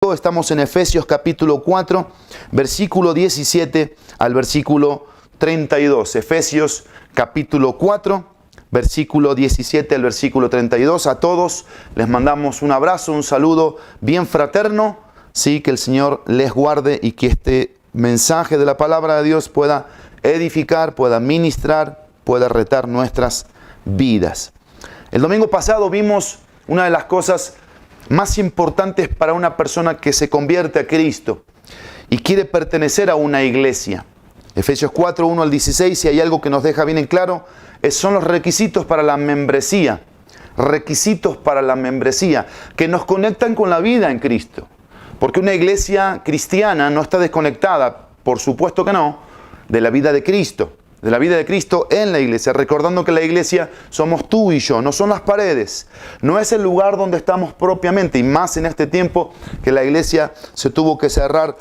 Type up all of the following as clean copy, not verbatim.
Estamos en Efesios capítulo 4, versículo 17 al versículo 32. Efesios capítulo 4, versículo 17 al versículo 32. A todos les mandamos un abrazo, un saludo bien fraterno. Sí, que el Señor les guarde y que este mensaje de la palabra de Dios pueda edificar, pueda ministrar, pueda retar nuestras vidas. El domingo pasado vimos una de las cosas más importantes para una persona que se convierte a Cristo y quiere pertenecer a una iglesia. Efesios 4, 1 al 16, si hay algo que nos deja bien en claro, son los requisitos para la membresía. Requisitos para la membresía que nos conectan con la vida en Cristo. Porque una iglesia cristiana no está desconectada, por supuesto que no, de la vida de Cristo. De la vida de Cristo en la iglesia, recordando que la iglesia somos tú y yo, no son las paredes, no es el lugar donde estamos propiamente, y más en este tiempo que la iglesia se tuvo que cerrar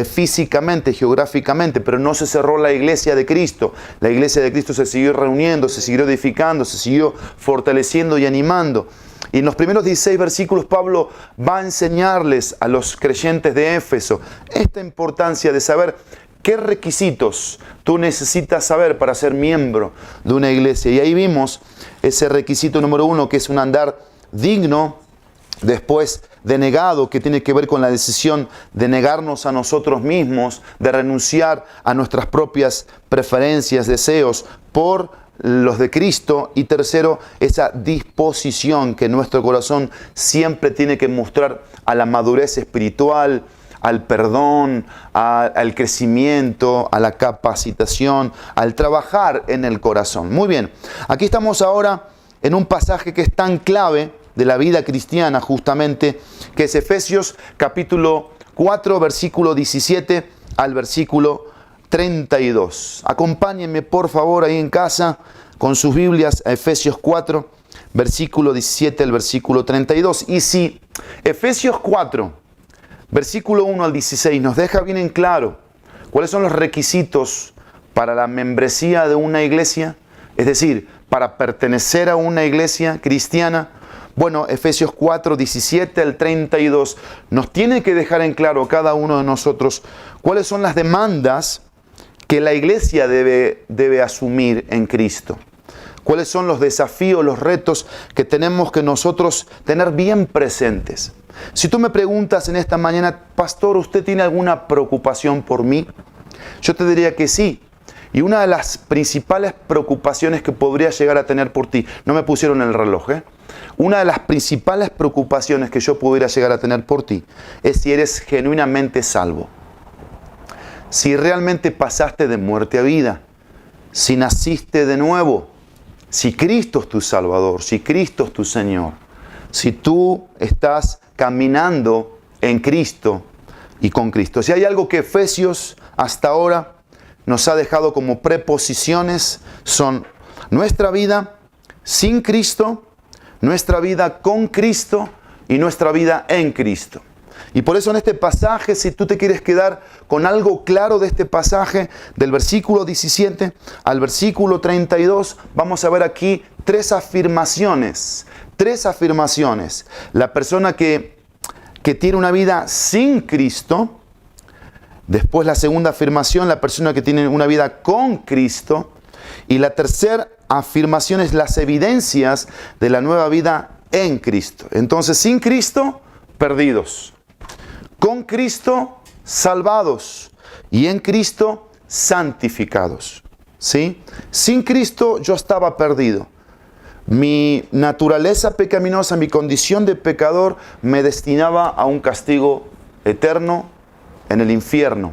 físicamente, geográficamente, pero no se cerró la iglesia de Cristo. La iglesia de Cristo se siguió reuniendo, se siguió edificando, se siguió fortaleciendo y animando. Y en los primeros 16 versículos Pablo va a enseñarles a los creyentes de Éfeso esta importancia de saber ¿qué requisitos tú necesitas saber para ser miembro de una iglesia? Y ahí vimos ese requisito número 1, que es un andar digno, después denegado, que tiene que ver con la decisión de negarnos a nosotros mismos, de renunciar a nuestras propias preferencias, deseos, por los de Cristo. Y tercero, esa disposición que nuestro corazón siempre tiene que mostrar a la madurez espiritual, al perdón, al crecimiento, a la capacitación, al trabajar en el corazón. Muy bien, aquí estamos ahora en un pasaje que es tan clave de la vida cristiana justamente, que es Efesios capítulo 4, versículo 17 al versículo 32. Acompáñenme por favor ahí en casa con sus Biblias a Efesios 4, versículo 17 al versículo 32. Y si Efesios 4, versículo 1 al 16 nos deja bien en claro cuáles son los requisitos para la membresía de una iglesia, es decir, para pertenecer a una iglesia cristiana. Bueno, Efesios 4, 17 al 32 nos tiene que dejar en claro cada uno de nosotros cuáles son las demandas que la iglesia debe asumir en Cristo. Cuáles son los desafíos, los retos que tenemos que nosotros tener bien presentes. Si tú me preguntas en esta mañana, pastor, ¿usted tiene alguna preocupación por mí? Yo te diría que sí. Y una de las principales preocupaciones que podría llegar a tener por ti, no me pusieron el reloj, Una de las principales preocupaciones que yo pudiera llegar a tener por ti es si eres genuinamente salvo. Si realmente pasaste de muerte a vida. Si naciste de nuevo. Si Cristo es tu Salvador, si Cristo es tu Señor, si tú estás caminando en Cristo y con Cristo. Si hay algo que Efesios hasta ahora nos ha dejado como preposiciones, son nuestra vida sin Cristo, nuestra vida con Cristo y nuestra vida en Cristo. Y por eso en este pasaje, si tú te quieres quedar con algo claro de este pasaje, del versículo 17 al versículo 32, vamos a ver aquí tres afirmaciones. La persona que tiene una vida sin Cristo. Después la segunda afirmación, la persona que tiene una vida con Cristo. Y la tercera afirmación es las evidencias de la nueva vida en Cristo. Entonces, sin Cristo, perdidos. Con Cristo, salvados. Y en Cristo, santificados. ¿Sí? Sin Cristo, yo estaba perdido. Mi naturaleza pecaminosa, mi condición de pecador, me destinaba a un castigo eterno en el infierno.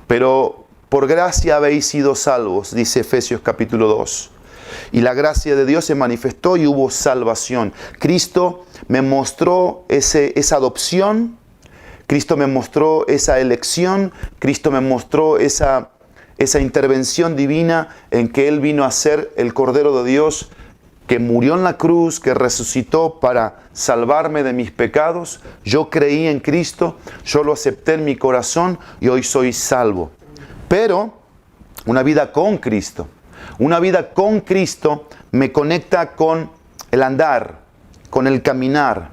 Pero por gracia habéis sido salvos, dice Efesios capítulo 2. Y la gracia de Dios se manifestó y hubo salvación. Cristo me mostró esa adopción. Cristo me mostró esa elección. Cristo me mostró esa intervención divina en que Él vino a ser el Cordero de Dios, que murió en la cruz, que resucitó para salvarme de mis pecados. Yo creí en Cristo, yo lo acepté en mi corazón y hoy soy salvo. Pero una vida con Cristo me conecta con el andar, con el caminar,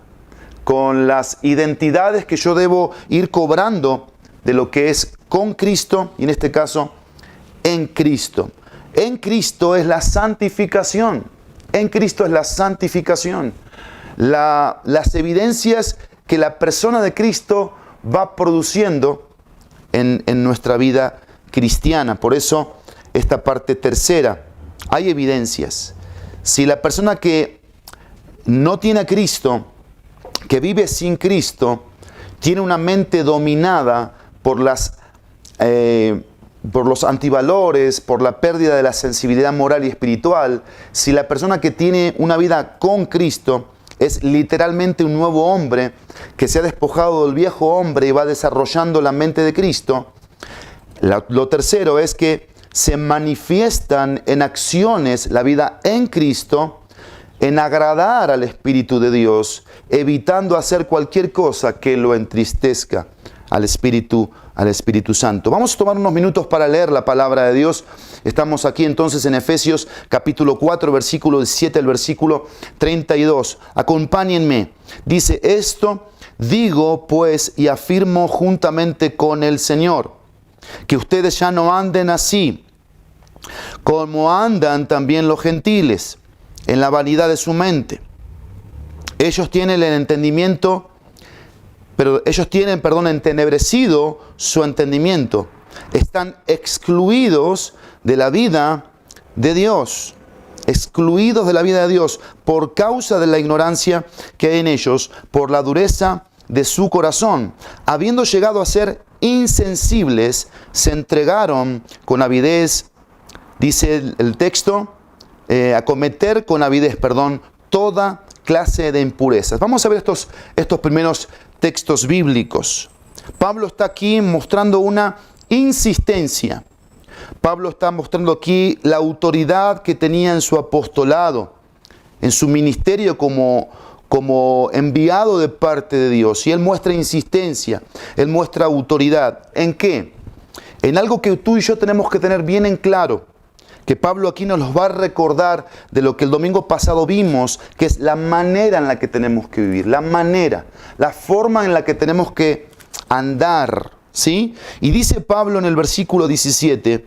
con las identidades que yo debo ir cobrando de lo que es con Cristo y en este caso en Cristo. En Cristo es la santificación. En Cristo es la santificación. Las evidencias que la persona de Cristo va produciendo en nuestra vida cristiana. Por eso esta parte tercera, hay evidencias. Si la persona que no tiene a Cristo, que vive sin Cristo, tiene una mente dominada por los antivalores, por la pérdida de la sensibilidad moral y espiritual, si la persona que tiene una vida con Cristo es literalmente un nuevo hombre que se ha despojado del viejo hombre y va desarrollando la mente de Cristo, lo tercero es que se manifiestan en acciones la vida en Cristo, en agradar al Espíritu de Dios, evitando hacer cualquier cosa que lo entristezca al Espíritu Santo. Vamos a tomar unos minutos para leer la palabra de Dios. Estamos aquí entonces en Efesios capítulo 4, versículo 17 al versículo 32. Acompáñenme. Dice: esto digo pues y afirmo juntamente con el Señor, que ustedes ya no anden así, como andan también los gentiles, en la vanidad de su mente. Ellos tienen entenebrecido su entendimiento. Están excluidos de la vida de Dios. Excluidos de la vida de Dios por causa de la ignorancia que hay en ellos, por la dureza de su corazón. Habiendo llegado a ser insensibles, se entregaron con avidez, dice el texto, a cometer con avidez, toda clase de impurezas. Vamos a ver estos primeros textos bíblicos. Pablo está aquí mostrando una insistencia. Pablo está mostrando aquí la autoridad que tenía en su apostolado, en su ministerio como enviado de parte de Dios. Y él muestra insistencia, él muestra autoridad. ¿En qué? En algo que tú y yo tenemos que tener bien en claro, que Pablo aquí nos los va a recordar de lo que el domingo pasado vimos, que es la manera en la que tenemos que vivir, la forma en la que tenemos que andar, ¿sí? Y dice Pablo en el versículo 17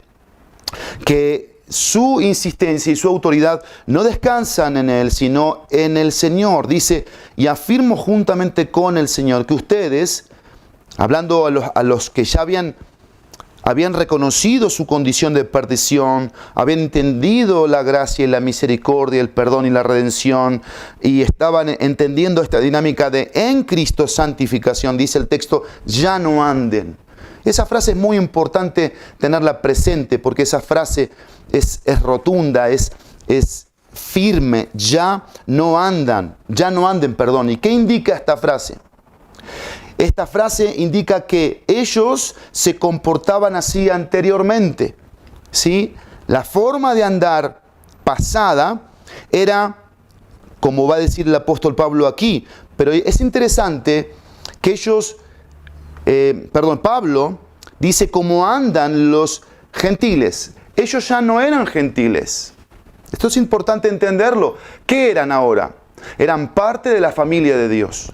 que su insistencia y su autoridad no descansan en él, sino en el Señor. Dice: y afirmo juntamente con el Señor, que ustedes, hablando a los que ya habían reconocido su condición de perdición, habían entendido la gracia y la misericordia, el perdón y la redención, y estaban entendiendo esta dinámica de en Cristo santificación, dice el texto, ya no anden. Esa frase es muy importante tenerla presente, porque esa frase es rotunda, es firme. Ya no anden. ¿Y qué indica esta frase? Esta frase indica que ellos se comportaban así anteriormente, ¿sí? La forma de andar pasada era, como va a decir el apóstol Pablo aquí, pero es interesante que Pablo dice cómo andan los gentiles. Ellos ya no eran gentiles. Esto es importante entenderlo. ¿Qué eran ahora? Eran parte de la familia de Dios.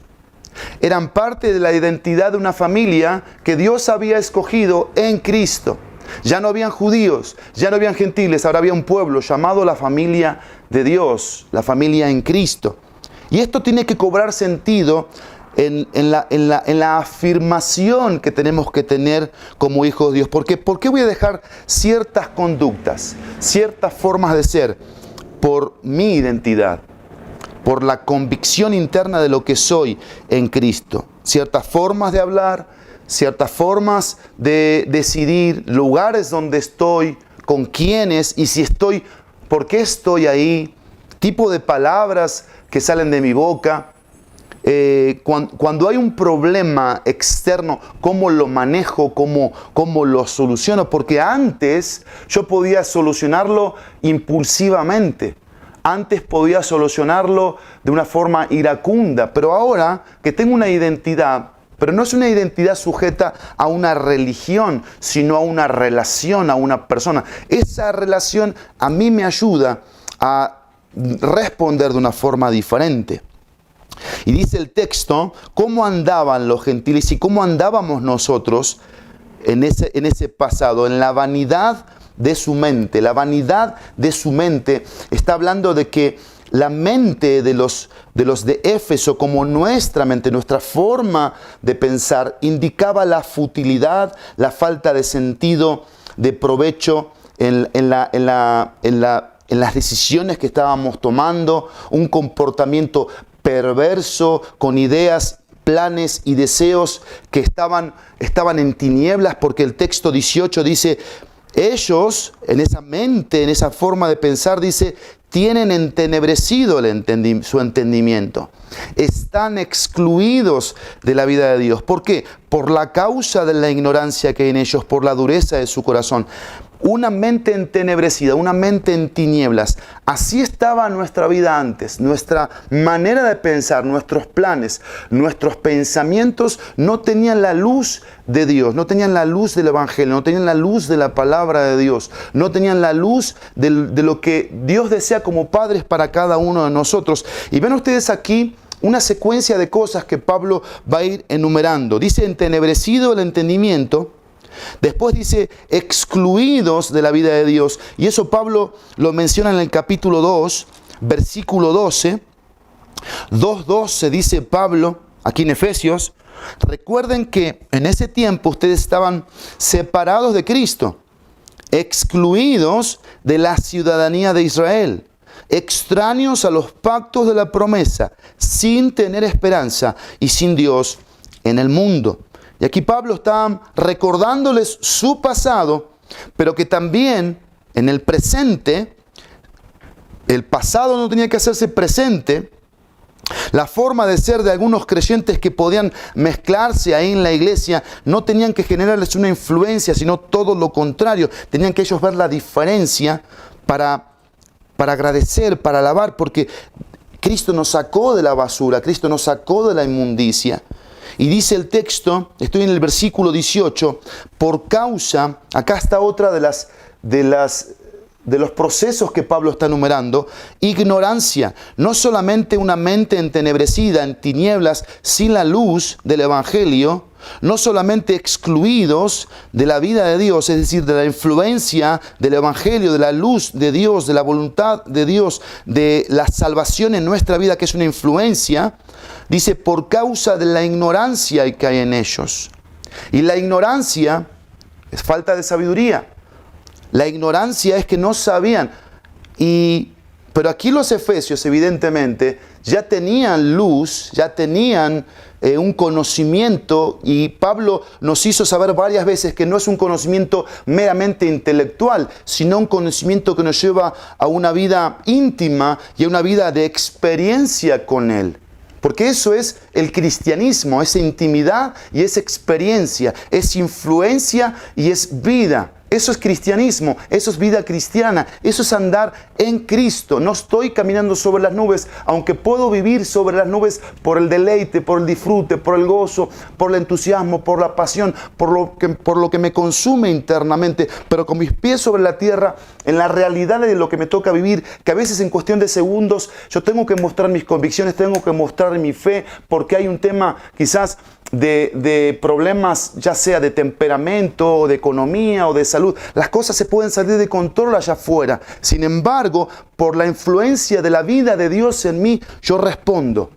Eran parte de la identidad de una familia que Dios había escogido en Cristo. Ya no habían judíos, ya no habían gentiles, ahora había un pueblo llamado la familia de Dios, la familia en Cristo. Y esto tiene que cobrar sentido en la afirmación que tenemos que tener como hijos de Dios. Porque ¿por qué voy a dejar ciertas conductas, ciertas formas de ser por mi identidad? Por la convicción interna de lo que soy en Cristo. Ciertas formas de hablar, ciertas formas de decidir, lugares donde estoy, con quiénes y si estoy, por qué estoy ahí, tipo de palabras que salen de mi boca. Cuando hay un problema externo, ¿cómo lo manejo? ¿Cómo lo soluciono? Porque antes yo podía solucionarlo impulsivamente. Antes podía solucionarlo de una forma iracunda, pero ahora que tengo una identidad, pero no es una identidad sujeta a una religión, sino a una relación, a una persona. Esa relación a mí me ayuda a responder de una forma diferente. Y dice el texto, cómo andaban los gentiles y cómo andábamos nosotros en ese pasado, en la vanidad de su mente. La vanidad de su mente está hablando de que la mente de los de Éfeso, como nuestra mente, nuestra forma de pensar, indicaba la futilidad, la falta de sentido, de provecho en las decisiones que estábamos tomando, un comportamiento perverso con ideas, planes y deseos que estaban en tinieblas, porque el texto 18 dice, ellos en esa mente, en esa forma de pensar, dice, tienen entenebrecido su entendimiento. Están excluidos de la vida de Dios. ¿Por qué? Por la causa de la ignorancia que hay en ellos, por la dureza de su corazón. Una mente entenebrecida, una mente en tinieblas. Así estaba nuestra vida antes. Nuestra manera de pensar, nuestros planes, nuestros pensamientos no tenían la luz de Dios, no tenían la luz del Evangelio, no tenían la luz de la palabra de Dios, no tenían la luz de lo que Dios desea como padres para cada uno de nosotros. Y ven ustedes aquí una secuencia de cosas que Pablo va a ir enumerando. Dice, entenebrecido el entendimiento. Después dice, excluidos de la vida de Dios. Y eso Pablo lo menciona en el capítulo 2, versículo 12. 2:12 dice Pablo, aquí en Efesios, recuerden que en ese tiempo ustedes estaban separados de Cristo, excluidos de la ciudadanía de Israel, extraños a los pactos de la promesa, sin tener esperanza y sin Dios en el mundo. Y aquí Pablo está recordándoles su pasado, pero que también en el presente, el pasado no tenía que hacerse presente. La forma de ser de algunos creyentes que podían mezclarse ahí en la iglesia no tenían que generarles una influencia, sino todo lo contrario. Tenían que ellos ver la diferencia para agradecer, para alabar, porque Cristo nos sacó de la basura, Cristo nos sacó de la inmundicia. Y dice el texto, estoy en el versículo 18, por causa, acá está otra de los procesos que Pablo está enumerando, ignorancia, no solamente una mente entenebrecida, en tinieblas, sin la luz del Evangelio, no solamente excluidos de la vida de Dios, es decir, de la influencia del Evangelio, de la luz de Dios, de la voluntad de Dios, de la salvación en nuestra vida, que es una influencia, dice, por causa de la ignorancia que hay en ellos. Y la ignorancia es falta de sabiduría. La ignorancia es que no sabían. Pero aquí los efesios, evidentemente, ya tenían luz, ya tenían un conocimiento, y Pablo nos hizo saber varias veces que no es un conocimiento meramente intelectual, sino un conocimiento que nos lleva a una vida íntima y a una vida de experiencia con Él. Porque eso es el cristianismo, es intimidad y es experiencia, es influencia y es vida. Eso es cristianismo, eso es vida cristiana, eso es andar en Cristo. No estoy caminando sobre las nubes, aunque puedo vivir sobre las nubes por el deleite, por el disfrute, por el gozo, por el entusiasmo, por la pasión, por lo que me consume internamente, pero con mis pies sobre la tierra, en la realidad de lo que me toca vivir, que a veces en cuestión de segundos yo tengo que mostrar mis convicciones, tengo que mostrar mi fe, porque hay un tema quizás de problemas, ya sea de temperamento, o de economía, o de salud. Las cosas se pueden salir de control allá afuera. Sin embargo, por la influencia de la vida de Dios en mí, yo respondo.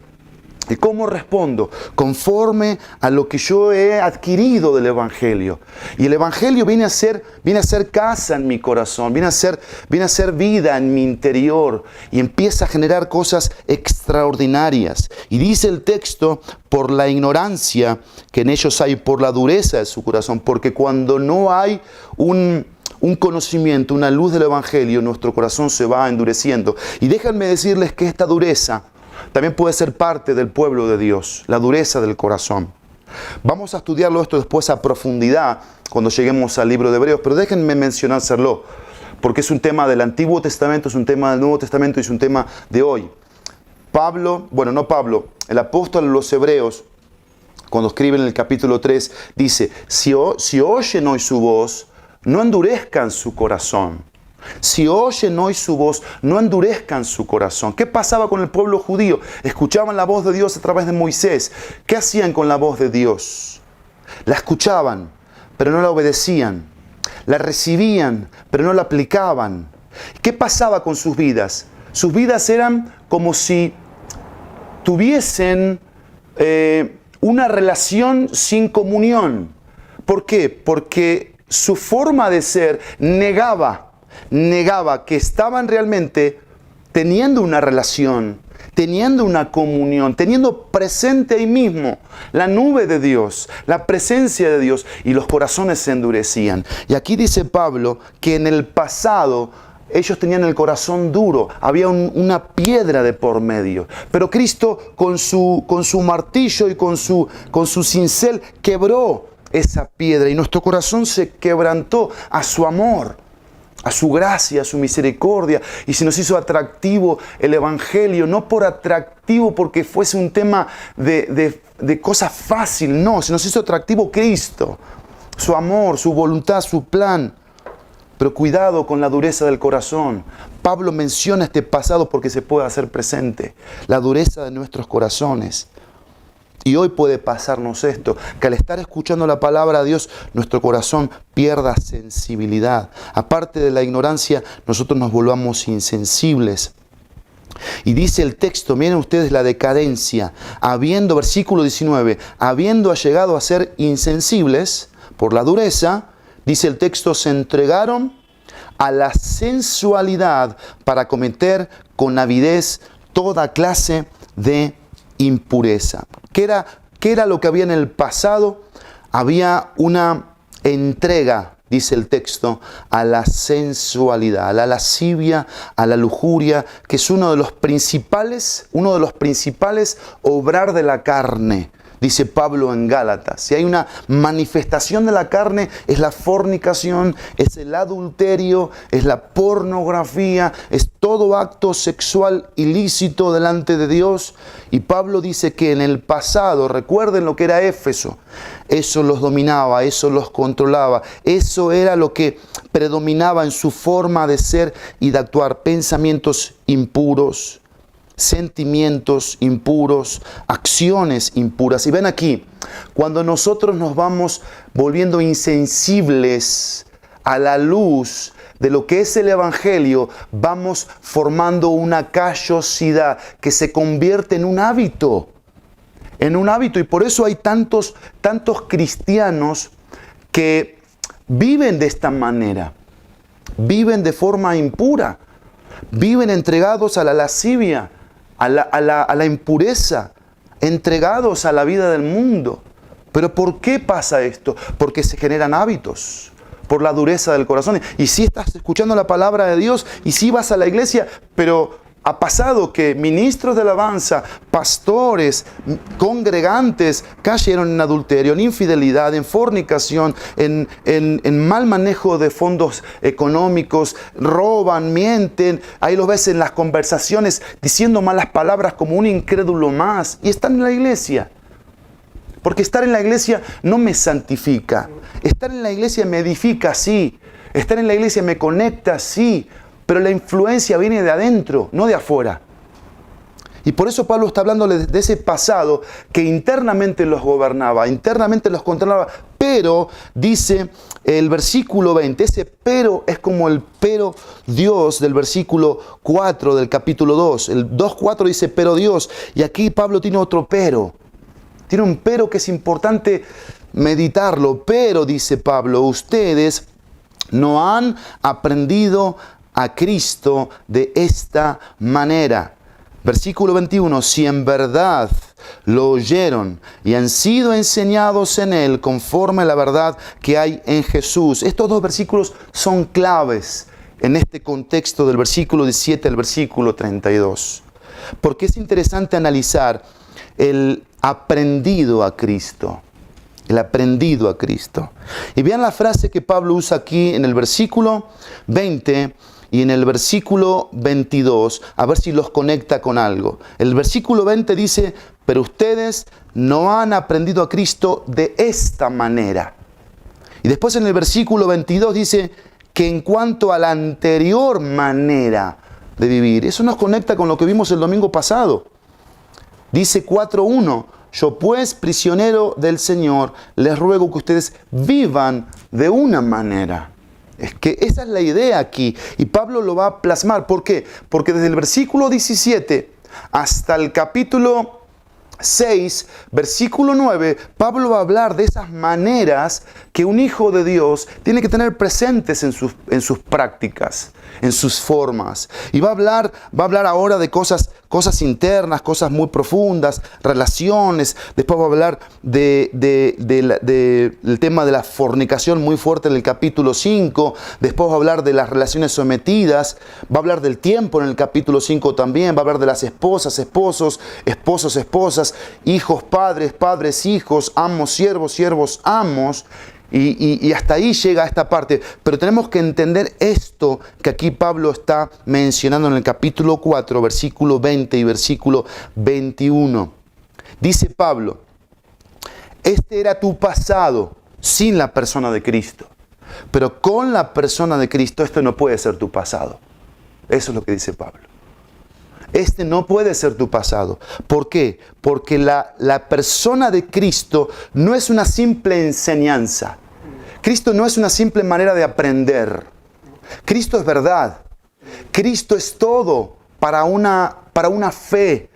¿Y cómo respondo? Conforme a lo que yo he adquirido del Evangelio. Y el Evangelio viene a ser casa en mi corazón, viene a ser vida en mi interior, y empieza a generar cosas extraordinarias. Y dice el texto, por la ignorancia que en ellos hay, por la dureza de su corazón, porque cuando no hay un conocimiento, una luz del Evangelio, nuestro corazón se va endureciendo. Y déjenme decirles que esta dureza también puede ser parte del pueblo de Dios, la dureza del corazón. Vamos a estudiarlo esto después a profundidad cuando lleguemos al libro de Hebreos, pero déjenme mencionárselo, porque es un tema del Antiguo Testamento, es un tema del Nuevo Testamento y es un tema de hoy. El apóstol a los Hebreos, cuando escribe en el capítulo 3, dice, si oyen hoy su voz, no endurezcan su corazón. Si oyen hoy su voz, no endurezcan su corazón. ¿Qué pasaba con el pueblo judío? Escuchaban la voz de Dios a través de Moisés. ¿Qué hacían con la voz de Dios? La escuchaban, pero no la obedecían. La recibían, pero no la aplicaban. ¿Qué pasaba con sus vidas? Sus vidas eran como si tuviesen una relación sin comunión. ¿Por qué? Porque su forma de ser negaba que estaban realmente teniendo una relación, teniendo una comunión, teniendo presente ahí mismo la nube de Dios, la presencia de Dios, y los corazones se endurecían. Y aquí dice Pablo que en el pasado ellos tenían el corazón duro, había una piedra de por medio. Pero Cristo con su martillo y con su cincel quebró esa piedra y nuestro corazón se quebrantó a su amor, a su gracia, a su misericordia, y se nos hizo atractivo el Evangelio, no por atractivo porque fuese un tema de cosa fácil, no, se nos hizo atractivo Cristo, su amor, su voluntad, su plan. Pero cuidado con la dureza del corazón. Pablo menciona este pasado porque se puede hacer presente, la dureza de nuestros corazones. Y hoy puede pasarnos esto, que al estar escuchando la palabra de Dios, nuestro corazón pierda sensibilidad. Aparte de la ignorancia, nosotros nos volvamos insensibles. Y dice el texto, miren ustedes la decadencia, versículo 19, habiendo llegado a ser insensibles por la dureza, dice el texto, se entregaron a la sensualidad para cometer con avidez toda clase de impureza. ¿Qué era lo que había en el pasado? Había una entrega, dice el texto, a la sensualidad, a la lascivia, a la lujuria, que es uno de los principales obrar de la carne. Dice Pablo en Gálatas, si hay una manifestación de la carne, es la fornicación, es el adulterio, es la pornografía, es todo acto sexual ilícito delante de Dios. Y Pablo dice que en el pasado, recuerden lo que era Éfeso, eso los dominaba, eso los controlaba, eso era lo que predominaba en su forma de ser y de actuar, pensamientos impuros, sentimientos impuros, acciones impuras. Y ven aquí, cuando nosotros nos vamos volviendo insensibles a la luz de lo que es el Evangelio, vamos formando una callosidad que se convierte en un hábito. Y por eso hay tantos cristianos que viven de esta manera, viven de forma impura, viven entregados a la lascivia, a la impureza, entregados a la vida del mundo. ¿Pero por qué pasa esto? Porque se generan hábitos, por la dureza del corazón. Y si estás escuchando la palabra de Dios, y si vas a la iglesia, pero ha pasado que ministros de alabanza, pastores, congregantes cayeron en adulterio, en infidelidad, en fornicación, en mal manejo de fondos económicos, roban, mienten. Ahí los ves en las conversaciones diciendo malas palabras como un incrédulo más. Y están en la iglesia. Porque estar en la iglesia no me santifica. Estar en la iglesia me edifica, sí. Estar en la iglesia me conecta, sí. Pero la influencia viene de adentro, no de afuera. Y por eso Pablo está hablando de ese pasado que internamente los gobernaba, internamente los controlaba. Pero, dice el versículo 20, ese pero es como el pero Dios del versículo 4 del capítulo 2. El 2.4 dice pero Dios. Y aquí Pablo tiene otro pero. Tiene un pero que es importante meditarlo. Pero, dice Pablo, ustedes no han aprendido a Cristo de esta manera. Versículo 21, si en verdad lo oyeron y han sido enseñados en Él conforme a la verdad que hay en Jesús. Estos dos versículos son claves en este contexto del versículo 17 al versículo 32. Porque es interesante analizar el aprendido a Cristo. El aprendido a Cristo. Y vean la frase que Pablo usa aquí en el versículo 20 y en el versículo 22, a ver si los conecta con algo. El versículo 20 dice, pero ustedes no han aprendido a Cristo de esta manera. Y después en el versículo 22 dice, que en cuanto a la anterior manera de vivir. Eso nos conecta con lo que vimos el domingo pasado. Dice 4:1, yo pues, prisionero del Señor, les ruego que ustedes vivan de una manera. Es que esa es la idea aquí. Y Pablo lo va a plasmar. ¿Por qué? Porque desde el versículo 17 hasta el capítulo 6, versículo 9, Pablo va a hablar de esas maneras que un hijo de Dios tiene que tener presentes en sus prácticas, en sus formas. Y va a hablar ahora de cosas internas, cosas muy profundas, relaciones. Después va a hablar del tema de la fornicación muy fuerte en el capítulo 5. Después va a hablar de las relaciones sometidas. Va a hablar del tiempo en el capítulo 5 también. Va a hablar de las esposas, esposos, esposos, esposas, hijos, padres, padres, hijos, amos, siervos, siervos, amos. Y hasta ahí llega esta parte. Pero tenemos que entender esto que aquí Pablo está mencionando en el capítulo 4, versículo 20 y versículo 21. Dice Pablo, este era tu pasado sin la persona de Cristo. Pero con la persona de Cristo esto no puede ser tu pasado. Eso es lo que dice Pablo. Este no puede ser tu pasado. ¿Por qué? Porque la persona de Cristo no es una simple enseñanza. Cristo no es una simple manera de aprender. Cristo es verdad. Cristo es todo para una fe,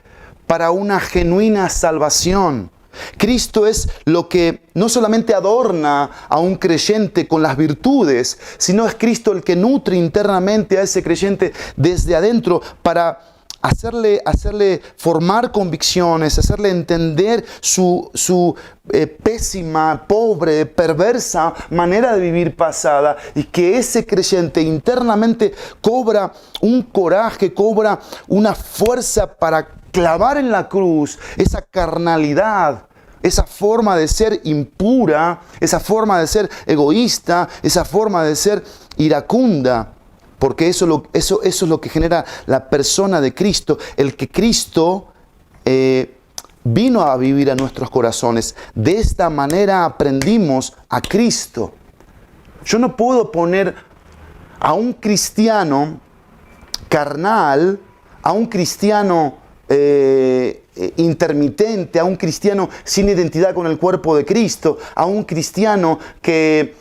para una genuina salvación. Cristo es lo que no solamente adorna a un creyente con las virtudes, sino es Cristo el que nutre internamente a ese creyente desde adentro para hacerle formar convicciones, hacerle entender su pésima, pobre, perversa manera de vivir pasada, y que ese creyente internamente cobra un coraje, cobra una fuerza para clavar en la cruz esa carnalidad, esa forma de ser impura, esa forma de ser egoísta, esa forma de ser iracunda. Porque eso es lo que genera la persona de Cristo, el que Cristo vino a vivir a nuestros corazones. De esta manera aprendimos a Cristo. Yo no puedo poner a un cristiano carnal, a un cristiano intermitente, a un cristiano sin identidad con el cuerpo de Cristo, a un cristiano que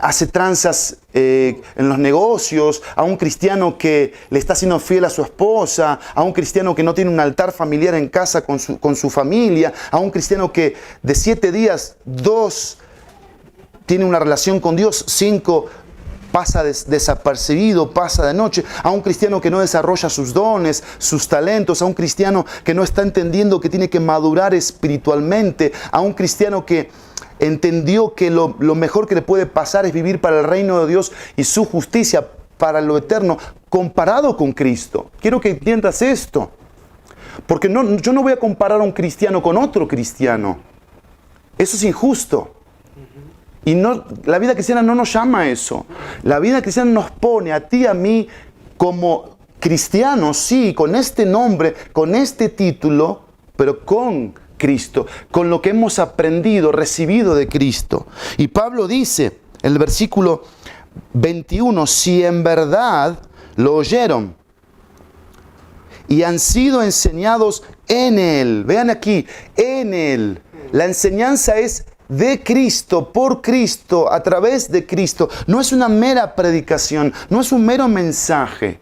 hace tranzas en los negocios, a un cristiano que le está siendo fiel a su esposa, a un cristiano que no tiene un altar familiar en casa con su familia, a un cristiano que de 7 días, 2 tiene una relación con Dios, 5 pasa desapercibido, pasa de noche, a un cristiano que no desarrolla sus dones, sus talentos, a un cristiano que no está entendiendo que tiene que madurar espiritualmente, a un cristiano que entendió que lo mejor que le puede pasar es vivir para el reino de Dios y su justicia para lo eterno, comparado con Cristo. Quiero que entiendas esto, porque yo no voy a comparar a un cristiano con otro cristiano. Eso es injusto. Y la vida cristiana no nos llama a eso. La vida cristiana nos pone a ti y a mí como cristianos, sí, con este nombre, con este título, pero con Cristo, con lo que hemos aprendido, recibido de Cristo. Y Pablo dice en el versículo 21, si en verdad lo oyeron y han sido enseñados en Él. Vean aquí, en Él. La enseñanza es de Cristo, por Cristo, a través de Cristo. No es una mera predicación, no es un mero mensaje.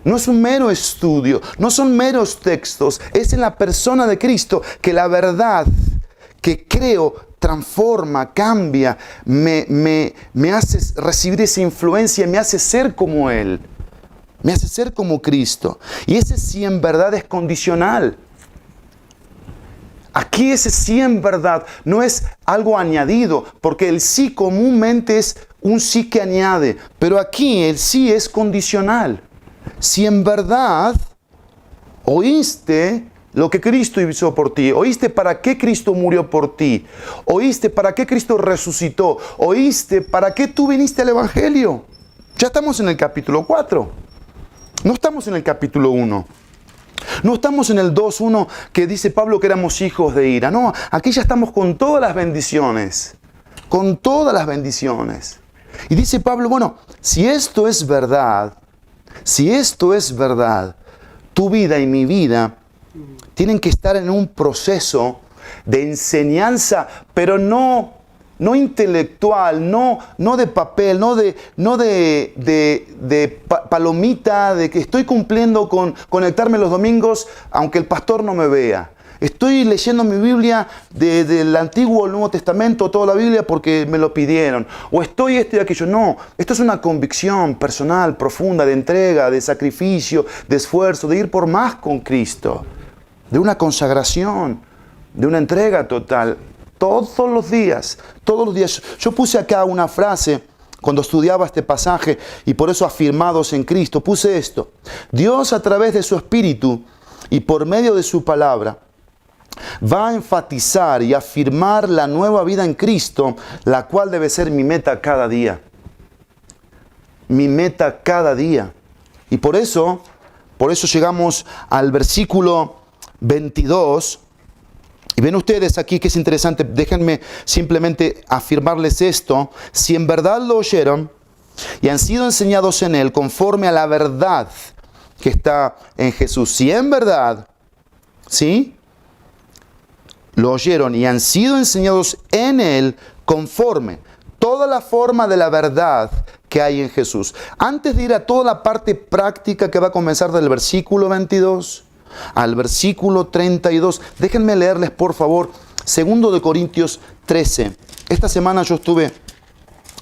No es un mero estudio, no son meros textos, es en la persona de Cristo que la verdad que creo transforma, cambia, me hace recibir esa influencia, me hace ser como Él, me hace ser como Cristo. Y ese sí en verdad es condicional. Aquí ese sí en verdad no es algo añadido, porque el sí comúnmente es un sí que añade, pero aquí el sí es condicional. Si en verdad oíste lo que Cristo hizo por ti, oíste para qué Cristo murió por ti, oíste para qué Cristo resucitó, oíste para qué tú viniste al Evangelio. Ya estamos en el capítulo 4, no estamos en el capítulo 1. No estamos en el 2.1 que dice Pablo que éramos hijos de ira. No, aquí ya estamos con todas las bendiciones. Con todas las bendiciones. Y dice Pablo, bueno, si esto es verdad, tu vida y mi vida tienen que estar en un proceso de enseñanza, pero no intelectual, no de papel, no de palomita, de que estoy cumpliendo con conectarme los domingos aunque el pastor no me vea. Estoy leyendo mi Biblia del Antiguo al Nuevo Testamento, toda la Biblia porque me lo pidieron. O estoy esto y aquello. No, esto es una convicción personal, profunda, de entrega, de sacrificio, de esfuerzo, de ir por más con Cristo. De una consagración, de una entrega total. Todos los días. Yo puse acá una frase cuando estudiaba este pasaje y por eso afirmados en Cristo. Puse esto. Dios a través de su Espíritu y por medio de su palabra va a enfatizar y afirmar la nueva vida en Cristo, la cual debe ser mi meta cada día. Mi meta cada día. Y por eso llegamos al versículo 22. Y ven ustedes aquí que es interesante. Déjenme simplemente afirmarles esto. Si en verdad lo oyeron y han sido enseñados en Él conforme a la verdad que está en Jesús. Si en verdad, ¿sí?, lo oyeron y han sido enseñados en Él conforme toda la forma de la verdad que hay en Jesús. Antes de ir a toda la parte práctica que va a comenzar del versículo 22 al versículo 32, déjenme leerles por favor 2 Corintios 13. Esta semana yo estuve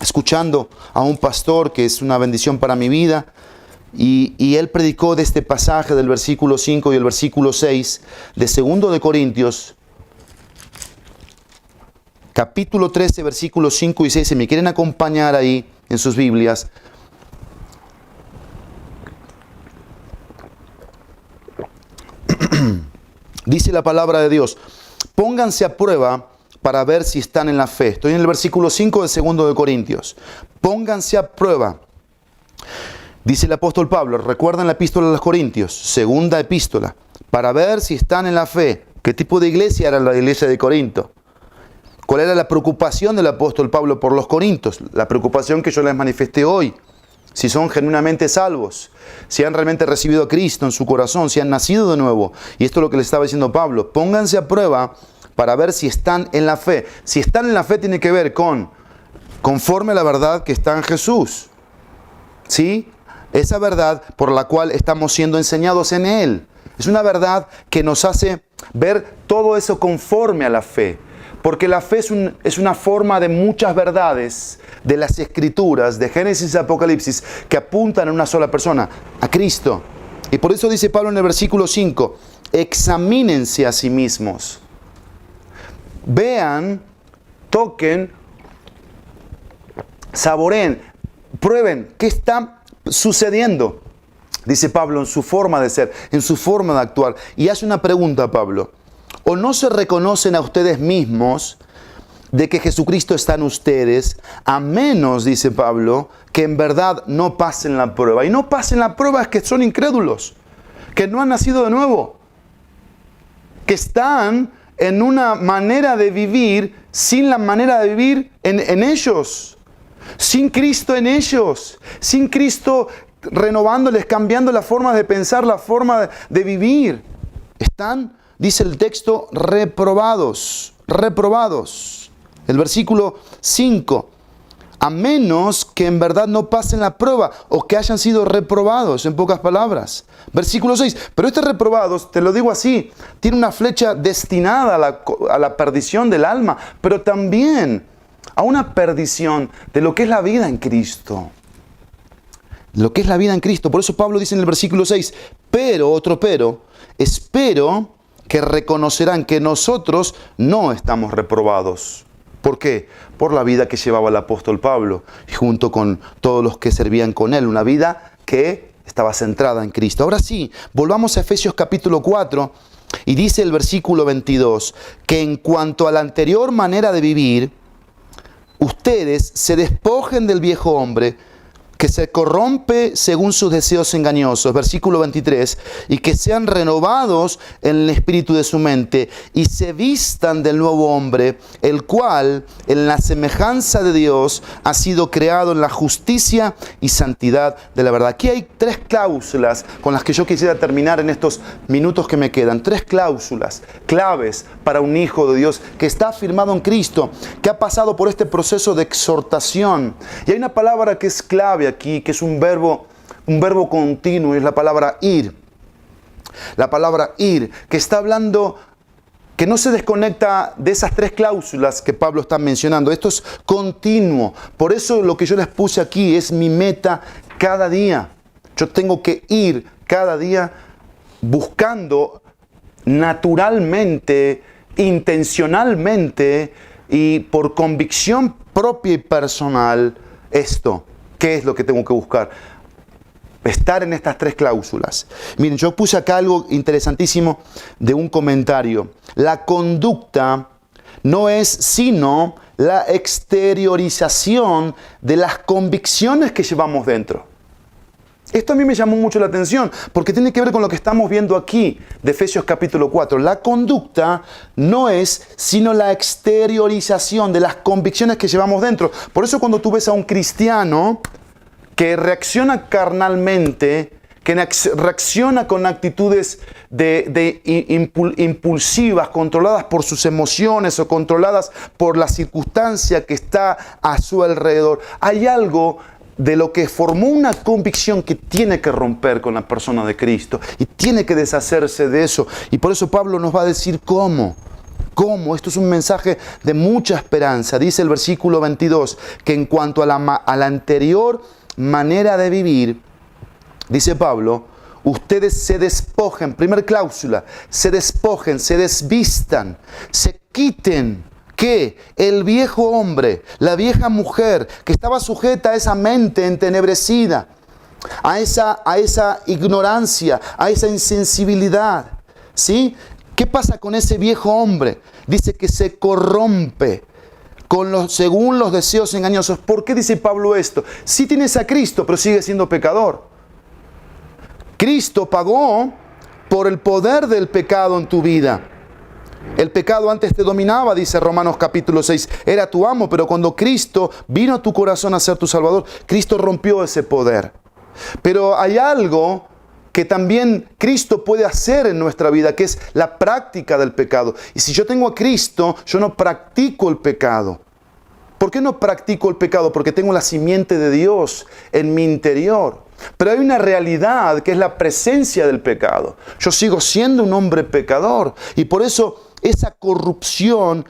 escuchando a un pastor que es una bendición para mi vida y él predicó de este pasaje del versículo 5 y el versículo 6 de 2 Corintios capítulo 13, versículos 5 y 6, si me quieren acompañar ahí en sus Biblias. Dice la palabra de Dios, pónganse a prueba para ver si están en la fe. Estoy en el versículo 5 de 2 Corintios. Pónganse a prueba. Dice el apóstol Pablo, recuerdan la epístola de los Corintios, segunda epístola, para ver si están en la fe. ¿Qué tipo de iglesia era la iglesia de Corinto? ¿Cuál era la preocupación del apóstol Pablo por los corintios? La preocupación que yo les manifesté hoy. Si son genuinamente salvos, si han realmente recibido a Cristo en su corazón, si han nacido de nuevo. Y esto es lo que le estaba diciendo Pablo. Pónganse a prueba para ver si están en la fe. Si están en la fe tiene que ver conforme a la verdad que está en Jesús. ¿Sí? Esa verdad por la cual estamos siendo enseñados en Él. Es una verdad que nos hace ver todo eso conforme a la fe. Porque la fe es una forma de muchas verdades de las Escrituras, de Génesis y Apocalipsis, que apuntan a una sola persona, a Cristo. Y por eso dice Pablo en el versículo 5, examínense a sí mismos. Vean, toquen, saboreen, prueben qué está sucediendo, dice Pablo, en su forma de ser, en su forma de actuar. Y hace una pregunta, Pablo. ¿O no se reconocen a ustedes mismos de que Jesucristo está en ustedes, a menos, dice Pablo, que en verdad no pasen la prueba? Y no pasen la prueba es que son incrédulos, que no han nacido de nuevo, que están en una manera de vivir sin la manera de vivir en ellos, sin Cristo en ellos, sin Cristo renovándoles, cambiando la forma de pensar, la forma de vivir. Están, dice el texto, reprobados. El versículo 5. A menos que en verdad no pasen la prueba o que hayan sido reprobados, en pocas palabras. Versículo 6. Pero este reprobados, te lo digo así, tiene una flecha destinada a la perdición del alma, pero también a una perdición de lo que es la vida en Cristo. Lo que es la vida en Cristo. Por eso Pablo dice en el versículo 6, espero que reconocerán que nosotros no estamos reprobados. ¿Por qué? Por la vida que llevaba el apóstol Pablo, junto con todos los que servían con él. Una vida que estaba centrada en Cristo. Ahora sí, volvamos a Efesios capítulo 4, y dice el versículo 22, que en cuanto a la anterior manera de vivir, ustedes se despojen del viejo hombre que se corrompe según sus deseos engañosos. Versículo 23, y que sean renovados en el espíritu de su mente y se vistan del nuevo hombre, el cual en la semejanza de Dios ha sido creado en la justicia y santidad de la verdad. Aquí hay 3 cláusulas con las que yo quisiera terminar en estos minutos que me quedan. 3 cláusulas claves para un hijo de Dios que está afirmado en Cristo, que ha pasado por este proceso de exhortación. Y hay una palabra que es clave aquí, que es un verbo continuo, y es la palabra ir. La palabra ir, que está hablando, que no se desconecta de esas 3 cláusulas que Pablo está mencionando. Esto es continuo. Por eso lo que yo les puse aquí es mi meta cada día. Yo tengo que ir cada día buscando naturalmente, intencionalmente y por convicción propia y personal esto. ¿Qué es lo que tengo que buscar? Estar en estas 3 cláusulas. Miren, yo puse acá algo interesantísimo de un comentario. La conducta no es sino la exteriorización de las convicciones que llevamos dentro. Esto a mí me llamó mucho la atención, porque tiene que ver con lo que estamos viendo aquí, de Efesios capítulo 4. La conducta no es sino la exteriorización de las convicciones que llevamos dentro. Por eso cuando tú ves a un cristiano que reacciona carnalmente, que reacciona con actitudes impulsivas, controladas por sus emociones o controladas por la circunstancia que está a su alrededor, hay algo de lo que formó una convicción que tiene que romper con la persona de Cristo y tiene que deshacerse de eso. Y por eso Pablo nos va a decir cómo. ¿Cómo? Esto es un mensaje de mucha esperanza. Dice el versículo 22 que en cuanto a la anterior manera de vivir, dice Pablo, ustedes se despojen, primer cláusula, se despojen, se desvistan, se quiten. Que el viejo hombre, la vieja mujer que estaba sujeta a esa mente entenebrecida, a esa ignorancia, a esa insensibilidad, ¿sí? ¿Qué pasa con ese viejo hombre? Dice que se corrompe según los deseos engañosos. ¿Por qué dice Pablo esto? Sí tienes a Cristo, pero sigue siendo pecador. Cristo pagó por el poder del pecado en tu vida. El pecado antes te dominaba, dice Romanos capítulo 6. Era tu amo, pero cuando Cristo vino a tu corazón a ser tu Salvador, Cristo rompió ese poder. Pero hay algo que también Cristo puede hacer en nuestra vida, que es la práctica del pecado. Y si yo tengo a Cristo, yo no practico el pecado. ¿Por qué no practico el pecado? Porque tengo la simiente de Dios en mi interior. Pero hay una realidad que es la presencia del pecado. Yo sigo siendo un hombre pecador. Y por eso esa corrupción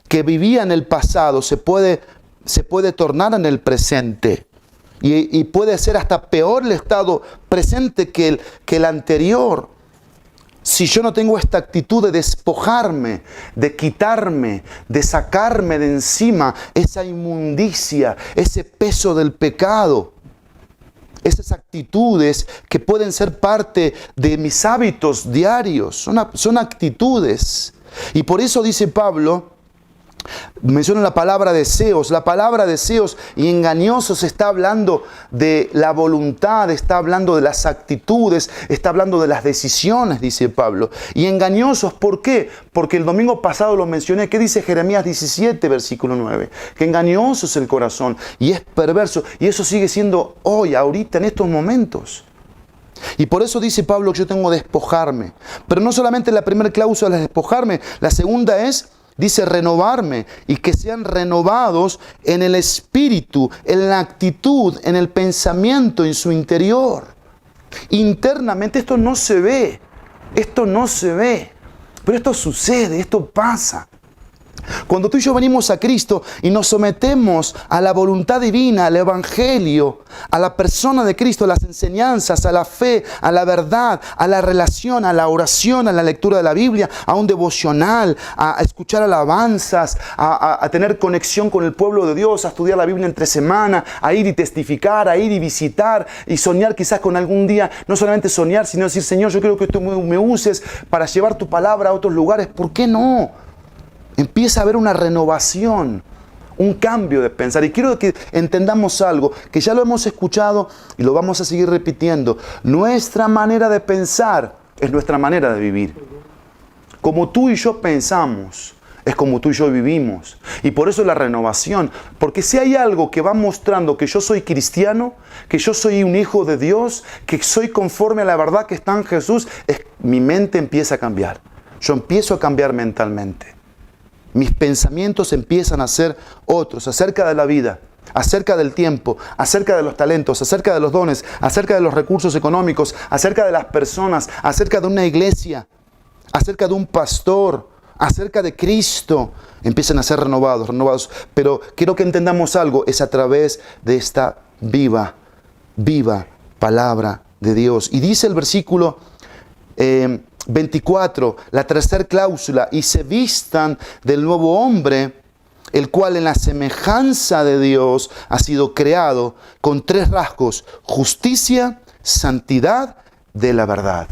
que vivía en el pasado se puede tornar en el presente. Y puede ser hasta peor el estado presente que el anterior. Si yo no tengo esta actitud de despojarme, de quitarme, de sacarme de encima esa inmundicia, ese peso del pecado. Esas actitudes que pueden ser parte de mis hábitos diarios. Son actitudes. Y por eso dice Pablo, menciona la palabra deseos. La palabra deseos y engañosos está hablando de la voluntad, está hablando de las actitudes, está hablando de las decisiones, dice Pablo. Y engañosos, ¿por qué? Porque el domingo pasado lo mencioné. ¿Qué dice Jeremías 17, versículo 9? Que engañoso es el corazón y es perverso. Y eso sigue siendo hoy, ahorita, en estos momentos. Y por eso dice Pablo que yo tengo que despojarme. Pero no solamente la primera cláusula es despojarme, la segunda es, dice, renovarme, y que sean renovados en el espíritu, en la actitud, en el pensamiento, en su interior. Internamente esto no se ve, pero esto sucede, esto pasa. Cuando tú y yo venimos a Cristo y nos sometemos a la voluntad divina, al Evangelio, a la persona de Cristo, a las enseñanzas, a la fe, a la verdad, a la relación, a la oración, a la lectura de la Biblia, a un devocional, a escuchar alabanzas, a tener conexión con el pueblo de Dios, a estudiar la Biblia entre semana, a ir y testificar, a ir y visitar y soñar quizás con algún día, no solamente soñar, sino decir, Señor, yo creo que tú me uses para llevar tu palabra a otros lugares. ¿Por qué no? Empieza a haber una renovación un cambio de pensar. Y quiero que entendamos algo, que ya lo hemos escuchado y lo vamos a seguir repitiendo. Nuestra manera de pensar es nuestra manera de vivir. Como tú y yo pensamos, es como tú y yo vivimos. Y por eso la renovación. Porque si hay algo que va mostrando que yo soy cristiano, que yo soy un hijo de Dios, que soy conforme a la verdad que está en Jesús, mi mente empieza a cambiar. Yo empiezo a cambiar mentalmente. Mis pensamientos empiezan a ser otros, acerca de la vida, acerca del tiempo, acerca de los talentos, acerca de los dones, acerca de los recursos económicos, acerca de las personas, acerca de una iglesia, acerca de un pastor, acerca de Cristo. Empiezan a ser renovados. Pero quiero que entendamos algo, es a través de esta viva palabra de Dios. Y dice el versículo 24, la tercera cláusula, y se vistan del nuevo hombre, el cual en la semejanza de Dios ha sido creado con 3 rasgos: justicia, santidad de la verdad.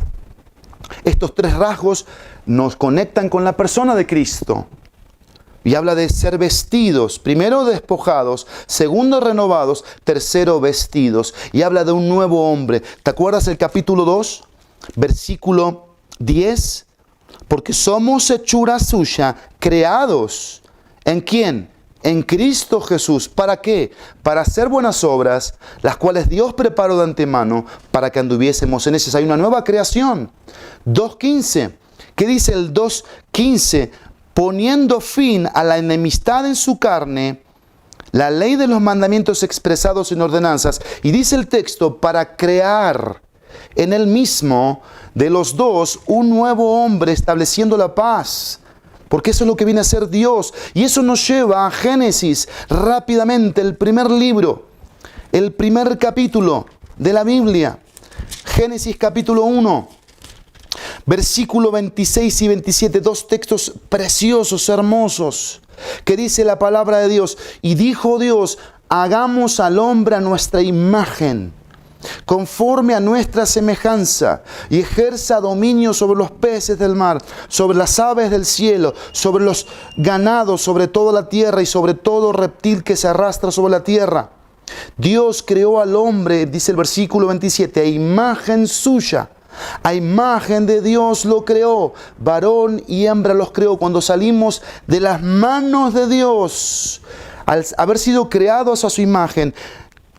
Estos 3 rasgos nos conectan con la persona de Cristo. Y habla de ser vestidos, primero despojados, segundo renovados, tercero vestidos. Y habla de un nuevo hombre. ¿Te acuerdas el capítulo 2, versículo 10? Porque somos hechura suya, creados. ¿En quién? En Cristo Jesús. ¿Para qué? Para hacer buenas obras, las cuales Dios preparó de antemano para que anduviésemos en ellas. Hay una nueva creación. 2.15. ¿Qué dice el 2.15? Poniendo fin a la enemistad en su carne, la ley de los mandamientos expresados en ordenanzas. Y dice el texto, para crear en él mismo de los dos un nuevo hombre, estableciendo la paz. Porque eso es lo que viene a ser Dios. Y eso nos lleva a Génesis, rápidamente, el primer libro, el primer capítulo de la Biblia. Génesis capítulo 1, versículo 26 y 27, 2 textos preciosos, hermosos, que dice la palabra de Dios. Y dijo Dios, hagamos al hombre a nuestra imagen, conforme a nuestra semejanza, y ejerza dominio sobre los peces del mar, sobre las aves del cielo, sobre los ganados, sobre toda la tierra y sobre todo reptil que se arrastra sobre la tierra. Dios creó al hombre, dice el versículo 27, a imagen suya. A imagen de Dios lo creó, varón y hembra los creó. Cuando salimos de las manos de Dios, al haber sido creados a su imagen,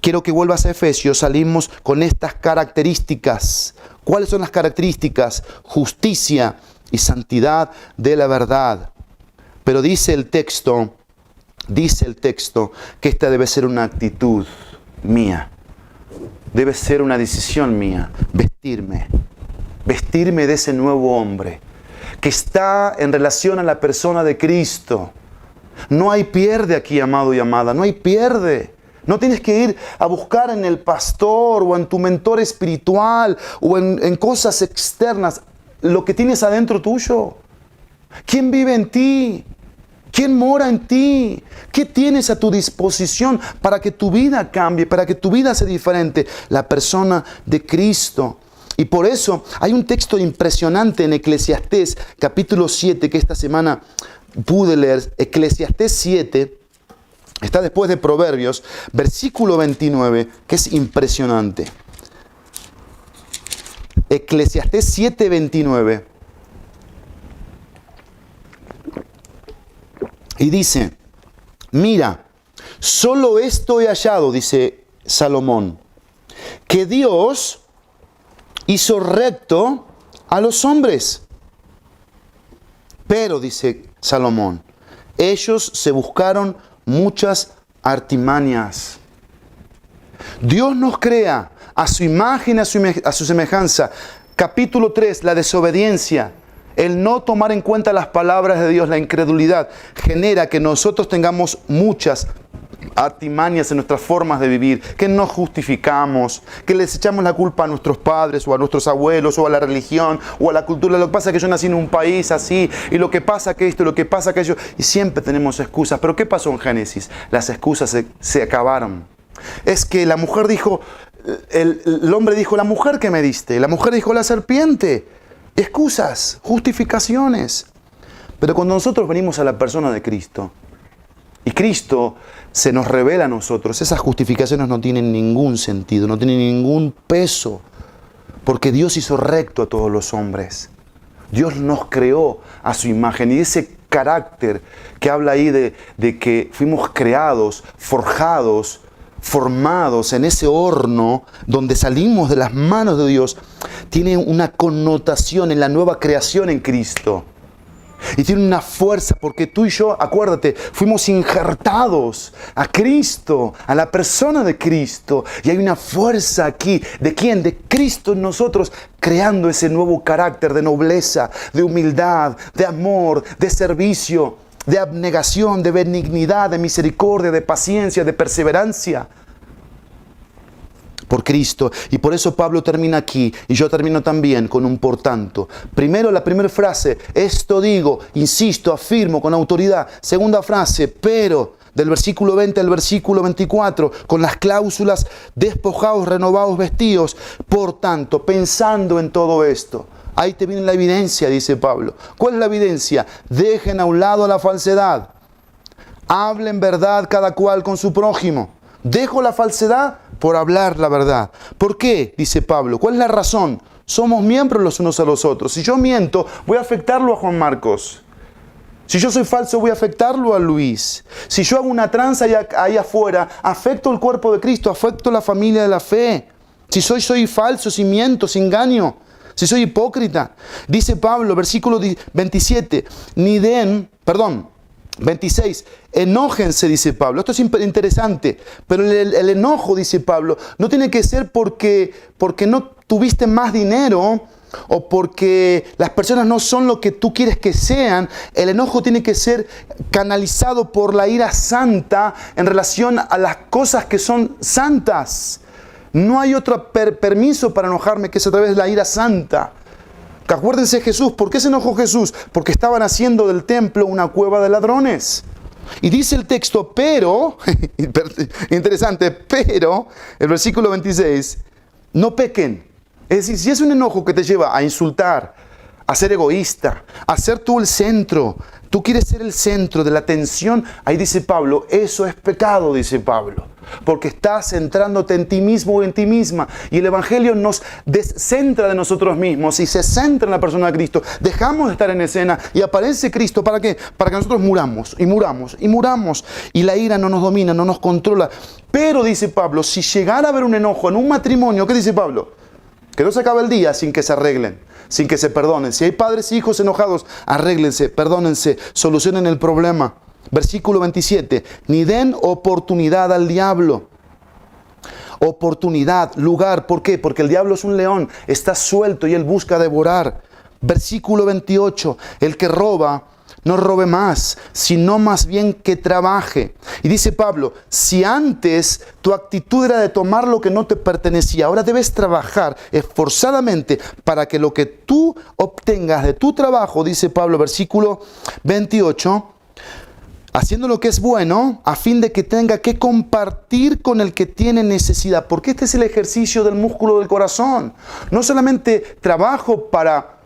quiero que vuelvas a Efesios, salimos con estas características. ¿Cuáles son las características? Justicia y santidad de la verdad. Pero dice el texto que esta debe ser una actitud mía. Debe ser una decisión mía, vestirme de ese nuevo hombre que está en relación a la persona de Cristo. No hay pierde aquí, amado y amada, no hay pierde. No tienes que ir a buscar en el pastor o en tu mentor espiritual o en cosas externas lo que tienes adentro tuyo. ¿Quién vive en ti? ¿Quién mora en ti? ¿Qué tienes a tu disposición para que tu vida cambie, para que tu vida sea diferente? La persona de Cristo. Y por eso hay un texto impresionante en Eclesiastés, capítulo 7, que esta semana pude leer. Eclesiastés 7, está después de Proverbios, versículo 29, que es impresionante. Eclesiastés 7, 29. Y dice, mira, solo esto he hallado, dice Salomón, que Dios hizo recto a los hombres. Pero, dice Salomón, ellos se buscaron muchas artimañas. Dios nos crea a su imagen, a su semejanza. Capítulo 3, la desobediencia. El no tomar en cuenta las palabras de Dios, la incredulidad, genera que nosotros tengamos muchas artimañas en nuestras formas de vivir, que nos justificamos, que les echamos la culpa a nuestros padres o a nuestros abuelos o a la religión o a la cultura. Lo que pasa es que yo nací en un país así y lo que pasa que esto y lo que pasa que aquello, y siempre tenemos excusas. Pero ¿qué pasó en Génesis? Las excusas se acabaron. Es que la mujer dijo, el hombre dijo, la mujer que me diste, la mujer dijo, la serpiente. Excusas, justificaciones. Pero cuando nosotros venimos a la persona de Cristo y Cristo se nos revela a nosotros, esas justificaciones no tienen ningún sentido, no tienen ningún peso, porque Dios hizo recto a todos los hombres. Dios nos creó a su imagen, y ese carácter que habla ahí de que fuimos creados, forjados, formados en ese horno donde salimos de las manos de Dios, tiene una connotación en la nueva creación en Cristo. Y tiene una fuerza porque tú y yo, acuérdate, fuimos injertados a Cristo, a la persona de Cristo. Y hay una fuerza aquí. ¿De quién? De Cristo en nosotros, creando ese nuevo carácter de nobleza, de humildad, de amor, de servicio, de abnegación, de benignidad, de misericordia, de paciencia, de perseverancia. Por Cristo. Y por eso Pablo termina aquí, y yo termino también con un por tanto. Primero, la primera frase, esto digo, insisto, afirmo con autoridad. Segunda frase, pero, del versículo 20 al versículo 24, con las cláusulas, despojados, renovados, vestidos. Por tanto, pensando en todo esto, ahí te viene la evidencia, dice Pablo. ¿Cuál es la evidencia? Dejen a un lado la falsedad. Hablen verdad cada cual con su prójimo. Dejo la falsedad por hablar la verdad. ¿Por qué? Dice Pablo. ¿Cuál es la razón? Somos miembros los unos a los otros. Si yo miento, voy a afectarlo a Juan Marcos. Si yo soy falso, voy a afectarlo a Luis. Si yo hago una tranza ahí afuera, afecto el cuerpo de Cristo, afecto la familia de la fe. Si soy falso, si miento, si engaño, si soy hipócrita. Dice Pablo, versículo 27, 26, enójense, dice Pablo. Esto es interesante, pero el enojo, dice Pablo, no tiene que ser porque no tuviste más dinero o porque las personas no son lo que tú quieres que sean. El enojo tiene que ser canalizado por la ira santa en relación a las cosas que son santas. No hay otro permiso para enojarme que es a través de la ira santa. Acuérdense Jesús, ¿por qué se enojó Jesús? Porque estaban haciendo del templo una cueva de ladrones. Y dice el texto, pero, interesante, pero, el versículo 26, no pequen. Es decir, si es un enojo que te lleva a insultar, a ser egoísta, a ser tú el centro, tú quieres ser el centro de la atención, ahí dice Pablo, eso es pecado, dice Pablo. Porque estás centrándote en ti mismo o en ti misma. Y el Evangelio nos descentra de nosotros mismos y se centra en la persona de Cristo. Dejamos de estar en escena y aparece Cristo. ¿Para qué? Para que nosotros muramos y muramos y muramos. Y la ira no nos domina, no nos controla. Pero dice Pablo, si llegara a haber un enojo en un matrimonio, ¿qué dice Pablo? Que no se acabe el día sin que se arreglen, sin que se perdonen. Si hay padres e hijos enojados, arréglense, perdónense, solucionen el problema. Versículo 27, ni den oportunidad al diablo. Oportunidad, lugar, ¿por qué? Porque el diablo es un león, está suelto y él busca devorar. Versículo 28, el que roba, no robe más, sino más bien que trabaje. Y dice Pablo, si antes tu actitud era de tomar lo que no te pertenecía, ahora debes trabajar esforzadamente para que lo que tú obtengas de tu trabajo, dice Pablo, versículo 28, haciendo lo que es bueno, a fin de que tenga que compartir con el que tiene necesidad. Porque este es el ejercicio del músculo del corazón. No solamente trabajo para,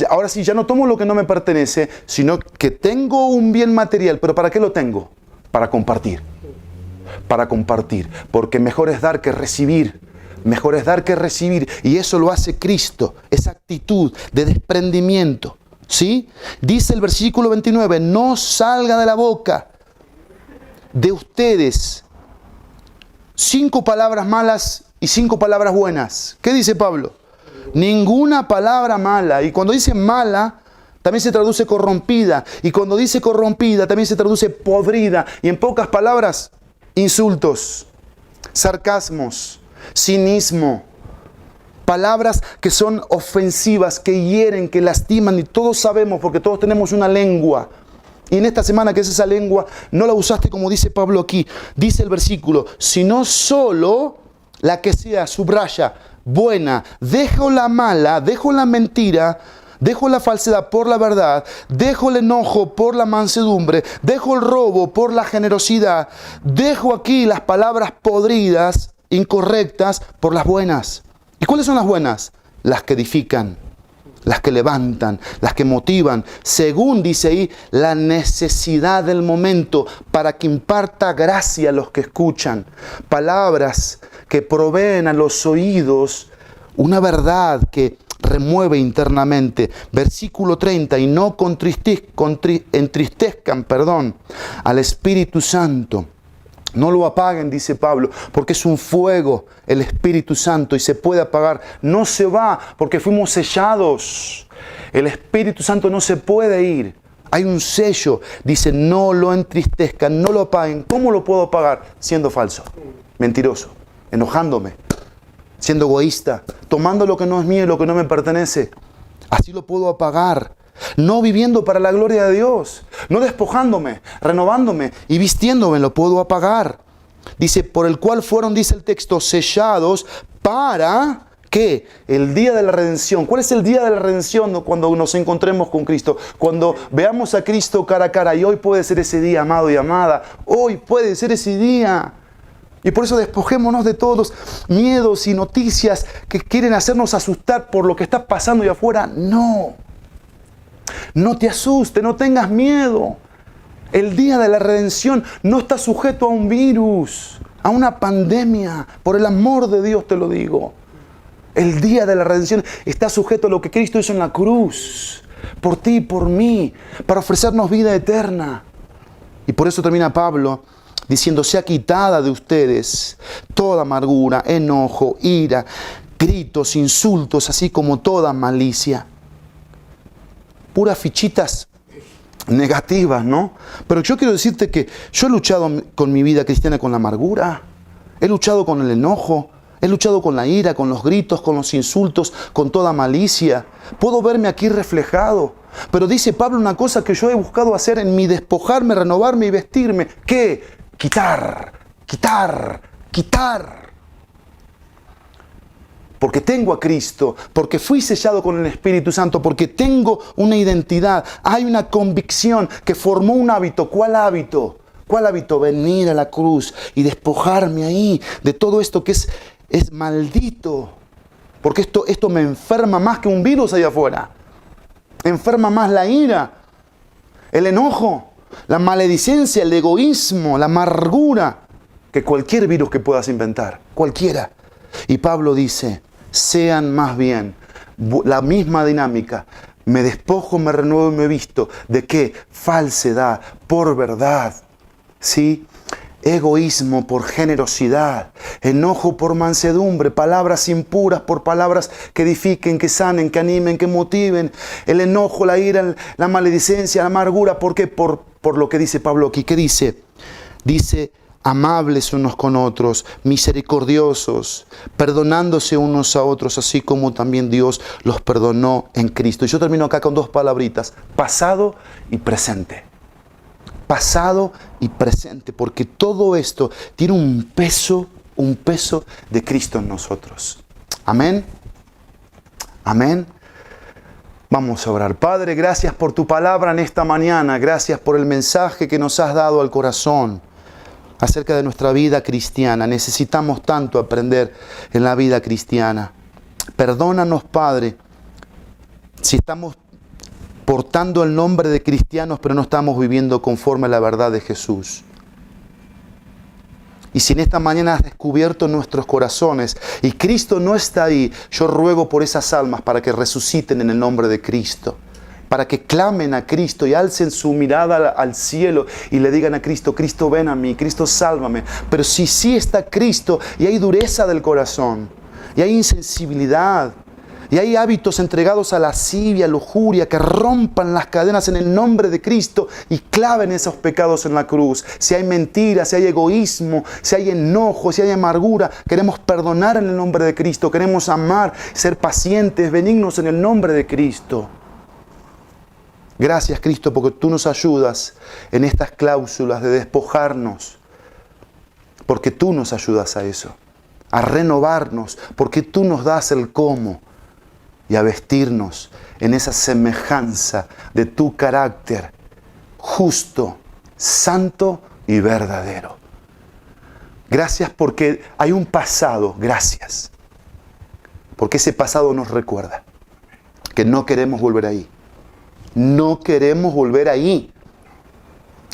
ahora sí, ya no tomo lo que no me pertenece, sino que tengo un bien material. ¿Pero para qué lo tengo? Para compartir. Para compartir. Porque mejor es dar que recibir. Mejor es dar que recibir. Y eso lo hace Cristo. Esa actitud de desprendimiento. ¿Sí? Dice el versículo 29, no salga de la boca de ustedes 5 palabras malas y 5 palabras buenas. ¿Qué dice Pablo? Ninguna palabra mala. Y cuando dice mala, también se traduce corrompida. Y cuando dice corrompida, también se traduce podrida. Y en pocas palabras, insultos, sarcasmos, cinismo. Palabras que son ofensivas, que hieren, que lastiman, y todos sabemos, porque todos tenemos una lengua. Y en esta semana que es esa lengua, no la usaste como dice Pablo aquí. Dice el versículo, sino solo la que sea, subraya, buena. Dejo la mala, dejo la mentira, dejo la falsedad por la verdad, dejo el enojo por la mansedumbre, dejo el robo por la generosidad, dejo aquí las palabras podridas, incorrectas, por las buenas. ¿Y cuáles son las buenas? Las que edifican, las que levantan, las que motivan, según dice ahí, la necesidad del momento, para que imparta gracia a los que escuchan. Palabras que proveen a los oídos una verdad que remueve internamente. Versículo 30, y no entristezcan al Espíritu Santo. No lo apaguen, dice Pablo, porque es un fuego el Espíritu Santo y se puede apagar. No se va porque fuimos sellados. El Espíritu Santo no se puede ir. Hay un sello. Dice, no lo entristezcan, no lo apaguen. ¿Cómo lo puedo apagar? Siendo falso, mentiroso, enojándome, siendo egoísta, tomando lo que no es mío y lo que no me pertenece. Así lo puedo apagar. No viviendo para la gloria de Dios, no despojándome, renovándome y vistiéndome, lo puedo apagar. Dice, por el cual fueron, dice el texto, sellados para, ¿qué? El día de la redención. ¿Cuál es el día de la redención? Cuando nos encontremos con Cristo, cuando veamos a Cristo cara a cara. Y hoy puede ser ese día, amado y amada. Hoy puede ser ese día. Y por eso despojémonos de todos los miedos y noticias que quieren hacernos asustar por lo que está pasando allá afuera. No. No te asustes, no tengas miedo. El día de la redención no está sujeto a un virus, a una pandemia. Por el amor de Dios te lo digo. El día de la redención está sujeto a lo que Cristo hizo en la cruz. Por ti y por mí. Para ofrecernos vida eterna. Y por eso termina Pablo diciendo, sea quitada de ustedes toda amargura, enojo, ira, gritos, insultos, así como toda malicia. Puras fichitas negativas, ¿no? Pero yo quiero decirte que yo he luchado con mi vida cristiana con la amargura, he luchado con el enojo, he luchado con la ira, con los gritos, con los insultos, con toda malicia. Puedo verme aquí reflejado. Pero dice Pablo una cosa que yo he buscado hacer en mi despojarme, renovarme y vestirme. ¿Qué? Quitar. Porque tengo a Cristo, porque fui sellado con el Espíritu Santo, porque tengo una identidad. Hay una convicción que formó un hábito. ¿Cuál hábito? ¿Cuál hábito? Venir a la cruz y despojarme ahí de todo esto que es maldito. Porque esto me enferma más que un virus allá afuera. Enferma más la ira, el enojo, la maledicencia, el egoísmo, la amargura, que cualquier virus que puedas inventar. Cualquiera. Y Pablo dice, sean más bien la misma dinámica. Me despojo, me renuevo y me visto. ¿De qué? Falsedad por verdad. ¿Sí? Egoísmo por generosidad. Enojo por mansedumbre. Palabras impuras por palabras que edifiquen, que sanen, que animen, que motiven. El enojo, la ira, la maledicencia, la amargura. ¿Por qué? Por lo que dice Pablo aquí. ¿Qué dice? Dice, amables unos con otros, misericordiosos, perdonándose unos a otros, así como también Dios los perdonó en Cristo. Y yo termino acá con dos palabritas, pasado y presente. Pasado y presente, porque todo esto tiene un peso de Cristo en nosotros. Amén. Amén. Vamos a orar. Padre, gracias por tu palabra en esta mañana. Gracias por el mensaje que nos has dado al corazón acerca de nuestra vida cristiana. Necesitamos tanto aprender en la vida cristiana. Perdónanos, Padre, si estamos portando el nombre de cristianos, pero no estamos viviendo conforme a la verdad de Jesús. Y si en esta mañana has descubierto nuestros corazones y Cristo no está ahí, yo ruego por esas almas para que resuciten en el nombre de Cristo. Para que clamen a Cristo y alcen su mirada al cielo y le digan a Cristo, Cristo ven a mí, Cristo sálvame. Pero si sí está Cristo y hay dureza del corazón, y hay insensibilidad, y hay hábitos entregados a lascivia, lujuria, que rompan las cadenas en el nombre de Cristo y claven esos pecados en la cruz. Si hay mentira, si hay egoísmo, si hay enojo, si hay amargura, queremos perdonar en el nombre de Cristo. Queremos amar, ser pacientes, benignos en el nombre de Cristo. Gracias, Cristo, porque tú nos ayudas en estas cláusulas de despojarnos. Porque tú nos ayudas a eso. A renovarnos, porque tú nos das el cómo. Y a vestirnos en esa semejanza de tu carácter justo, santo y verdadero. Gracias porque hay un pasado, gracias. Porque ese pasado nos recuerda que no queremos volver ahí. No queremos volver ahí.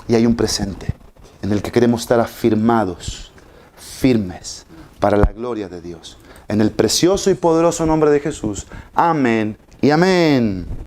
Y hay un presente en el que queremos estar afirmados, firmes, para la gloria de Dios. En el precioso y poderoso nombre de Jesús. Amén y amén.